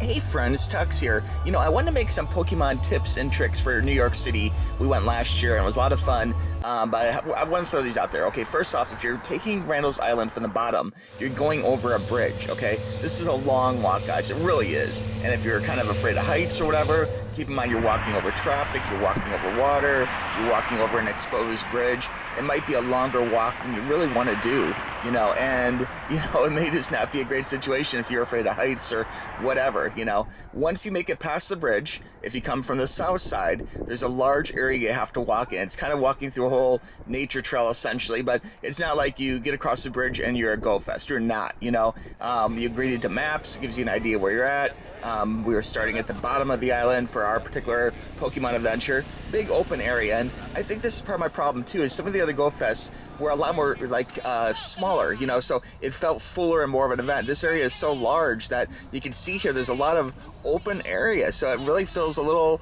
Hey friends, Tuxx here. I wanted to make some Pokemon tips and tricks for New York City. We went last year and it was a lot of fun, but I want to throw these out there. Okay, first off, if you're taking Randall's Island from the bottom, you're going over a bridge, okay? This is a long walk, guys. It really is. And if you're kind of afraid of heights or whatever, keep in mind you're walking over traffic, you're walking over water, you're walking over an exposed bridge. It might be a longer walk than you really want to do, and it may just not be a great situation if you're afraid of heights or whatever. Once you make it past the bridge, if you come from the south side, there's a large area you have to walk in. It's kind of walking through a whole nature trail essentially, but it's not like you get across the bridge and you're at GoFest. You're not. You agree to maps, gives you an idea where you're at. We were starting at the bottom of the island for our particular Pokemon adventure. Big open area, and I think this is part of my problem too, is some of the other GoFests were a lot more smaller, so it felt fuller and more of an event. This area is so large that you can see here there's a lot of open area, so it really feels a little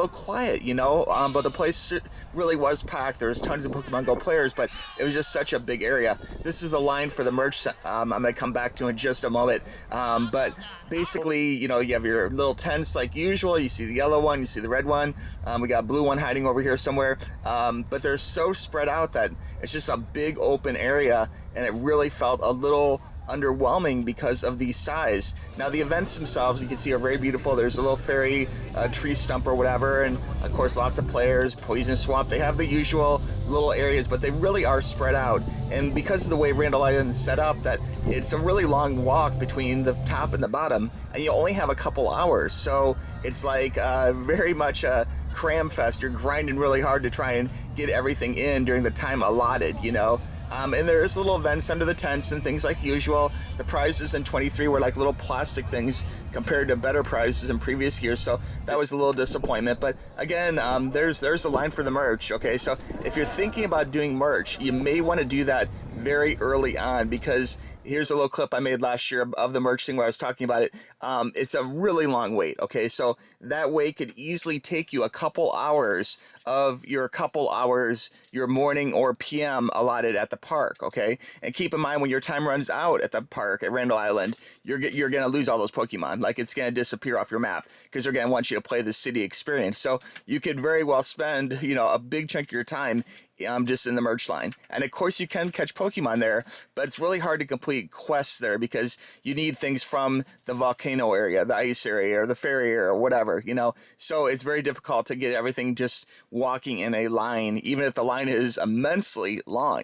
quiet, but the place really was packed. There was tons of Pokemon Go players, but it was just such a big area. This is the line for the merch I'm going to come back to in just a moment, but basically, you have your little tents like usual. You see the yellow one, you see the red one, we got a blue one hiding over here somewhere, but they're so spread out that it's just a big open area, and it really felt a little underwhelming because of the size. Now the events themselves, you can see, are very beautiful. There's a little fairy tree stump or whatever, and of course lots of players, poison swamp. They have the usual little areas, but they really are spread out, and because of the way Randall Island is set up, that it's a really long walk between the top and the bottom, and you only have a couple hours, so it's like very much a cram fest. You're grinding really hard to try and get everything in during the time allotted, and there's little events under the tents and things like usual. The prizes in 23 were like little plastic things compared to better prizes in previous years, so that was a little disappointment. But again, there's a line for the merch. Okay, so if you're thinking about doing merch, you may want to do that very early on, because here's a little clip I made last year of the merch thing where I was talking about it. It's a really long wait, okay? So that wait could easily take you a couple hours of your your morning or PM allotted at the park, okay? And keep in mind, when your time runs out at the park at Randall Island, you're going to lose all those Pokemon. Like, it's going to disappear off your map because they're going to want you to play the city experience. So you could very well spend, a big chunk of your time just in the merch line. And of course you can catch Pokemon there, but it's really hard to complete quests there because you need things from the volcano area, the ice area, or the fairy area, or whatever, so it's very difficult to get everything just walking in a line, even if the line is immensely long,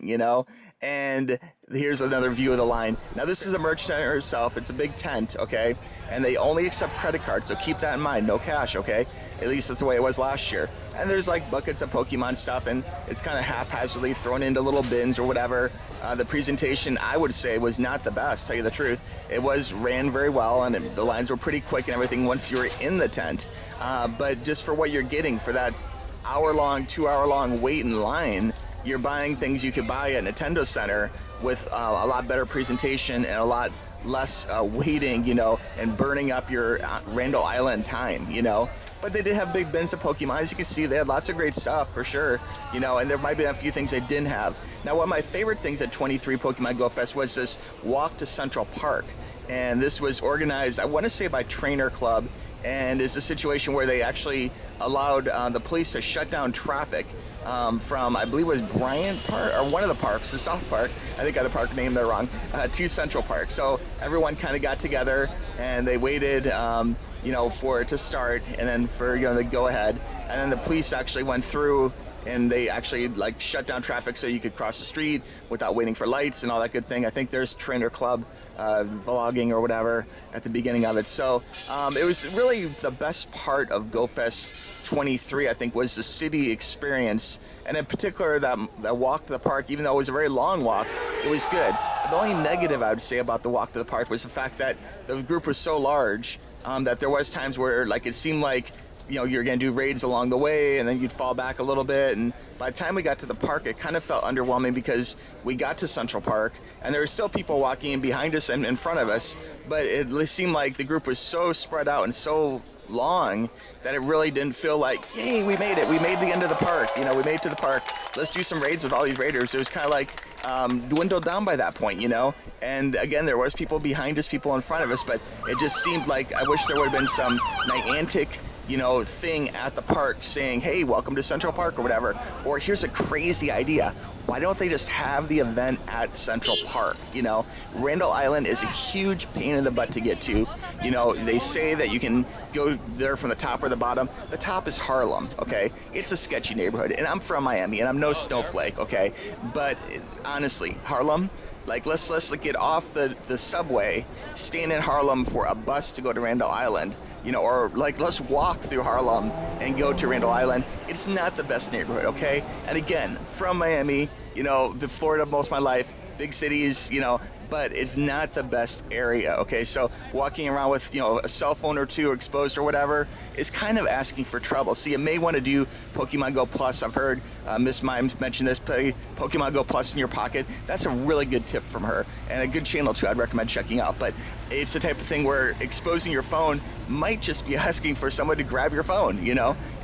and here's another view of the line. Now this is a merch center itself. It's a big tent, okay, and they only accept credit cards, so keep that in mind. No cash, okay? At least that's the way it was last year. And there's like buckets of Pokemon stuff, and it's kind of haphazardly thrown into little bins or whatever. The presentation, I would say, was not the best, tell you the truth. It ran very well, and the lines were pretty quick and everything once you were in the tent. But just for what you're getting for that hour-long, 2-hour-long wait in line, you're buying things you could buy at Nintendo Center with a lot better presentation and a lot less waiting, and burning up your Randall Island time, But they did have big bins of Pokemon. As you can see, they had lots of great stuff for sure, and there might be a few things they didn't have. Now, one of my favorite things at 23 Pokemon Go Fest was this walk to Central Park. And this was organized, I want to say, by Trainer Club, and is a situation where they actually allowed the police to shut down traffic from, I believe it was Bryant Park, or one of the parks, the South Park, I think I got the park name there wrong, to Central Park. So everyone kind of got together and they waited, for it to start, and then for, the go ahead. And then the police actually went through and they actually shut down traffic so you could cross the street without waiting for lights and all that good thing. I think there's Trainer Club vlogging or whatever at the beginning of it. So it was really the best part of GoFest 23, I think, was the city experience, and in particular that walk to the park. Even though it was a very long walk, it was good. The only negative I would say about the walk to the park was the fact that the group was so large that there was times where it seemed like you're going to do raids along the way, and then you'd fall back a little bit. And by the time we got to the park, it kind of felt underwhelming because we got to Central Park, and there were still people walking in behind us and in front of us, but it seemed like the group was so spread out and so long that it really didn't feel like, yay, we made it. We made the end of the park. We made it to the park. Let's do some raids with all these raiders. It was kind of like dwindled down by that point, And again, there was people behind us, people in front of us, but it just seemed like I wish there would have been some Niantic thing at the park saying, hey, welcome to Central Park or whatever. Or here's a crazy idea. Why don't they just have the event at Central Park? Randall Island is a huge pain in the butt to get to. They say that you can go there from the top or the bottom. The top is Harlem, okay? It's a sketchy neighborhood. And I'm from Miami, and I'm no snowflake, okay? But honestly, Harlem, let's get off the subway, stand in Harlem for a bus to go to Randall Island, or let's walk through Harlem and go to Randall Island. It's not the best neighborhood, okay? And again, from Miami, to Florida most of my life, big cities, but it's not the best area, okay? So walking around with, a cell phone or two exposed or whatever is kind of asking for trouble. So you may want to do Pokemon Go Plus. I've heard Miss Mimes mention this, Pokemon Go Plus in your pocket. That's a really good tip from her, and a good channel too I'd recommend checking out. But it's the type of thing where exposing your phone might just be asking for someone to grab your phone,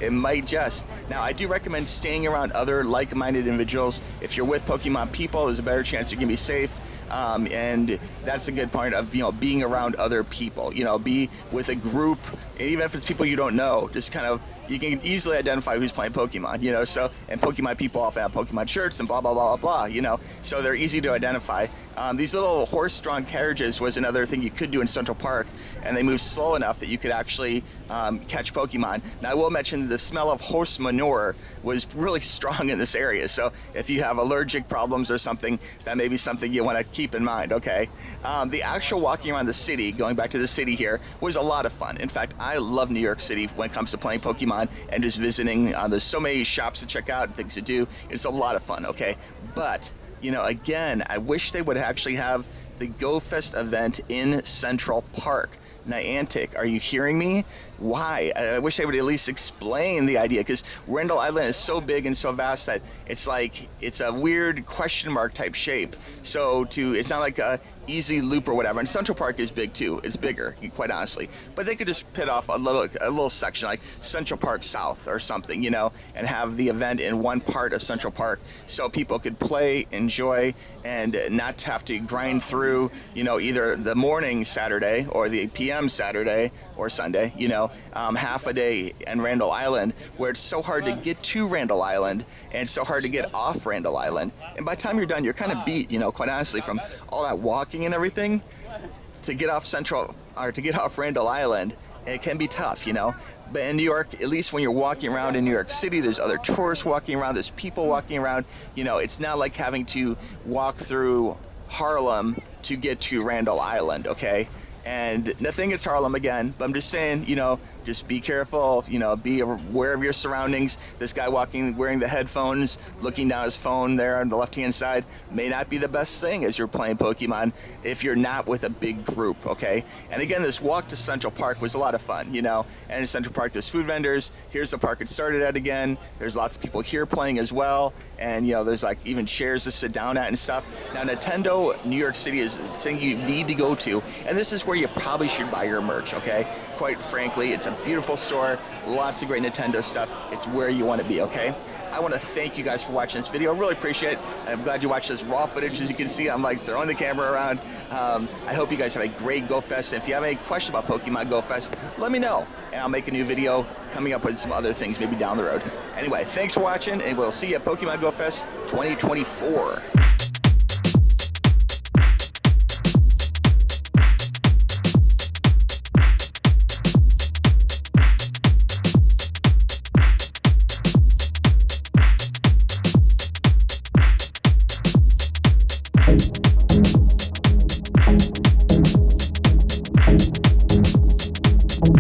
It might just. Now, I do recommend staying around other like-minded individuals. If you're with Pokemon people, there's a better chance you're going to be safe. And that's a good part of, being around other people, be with a group, and even if it's people you don't know, just kind of, you can easily identify who's playing Pokemon, so, and Pokemon people often have Pokemon shirts and blah, blah, blah, blah, blah, so they're easy to identify. These little horse-drawn carriages was another thing you could do in Central Park, and they move slow enough that you could actually catch Pokemon. Now, I will mention the smell of horse manure was really strong in this area, so if you have allergic problems or something, that may be something you want to keep in mind, okay? The actual walking around the city, going back to the city here, was a lot of fun. In fact, I love New York City when it comes to playing Pokemon and just visiting. There's so many shops to check out, things to do. It's a lot of fun, okay? But, again, I wish they would actually have the GoFest event in Central Park. Niantic, are you hearing me? Why? I wish they would at least explain the idea, because Randall Island is so big and so vast that it's a weird question mark type shape. So it's not like a easy loop or whatever. And Central Park is big too. It's bigger, quite honestly. But they could just pit off a little section like Central Park South or something, and have the event in one part of Central Park so people could play, enjoy, and not have to grind through, either the morning Saturday or the PM Saturday or Sunday, half a day in Randall Island, where it's so hard to get to Randall Island and it's so hard to get off Randall Island. And by the time you're done, you're kind of beat, quite honestly, from all that walking and everything to get off Randall Island. It can be tough, But in New York, at least when you're walking around in New York City, there's other tourists walking around, there's people walking around. It's not like having to walk through Harlem to get to Randall Island, okay? And nothing against Harlem again, but I'm just saying, just be careful, be aware of your surroundings. This guy wearing the headphones, looking down his phone there on the left-hand side may not be the best thing as you're playing Pokemon if you're not with a big group, okay? And again, this walk to Central Park was a lot of fun, And in Central Park, there's food vendors. Here's the park it started at again. There's lots of people here playing as well. And, there's even chairs to sit down at and stuff. Now, Nintendo New York City is the thing you need to go to. And this is where you probably should buy your merch, okay? Quite frankly, it's a beautiful store, lots of great Nintendo stuff. It's where you want to be, okay? I want to thank you guys for watching this video. I really appreciate it. I'm glad you watched this raw footage. As you can see, I'm throwing the camera around. I hope you guys have a great GoFest. And if you have any question about Pokemon GoFest, let me know. And I'll make a new video coming up with some other things maybe down the road. Anyway, thanks for watching, and we'll see you at Pokemon GoFest 2024.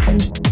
Thank you.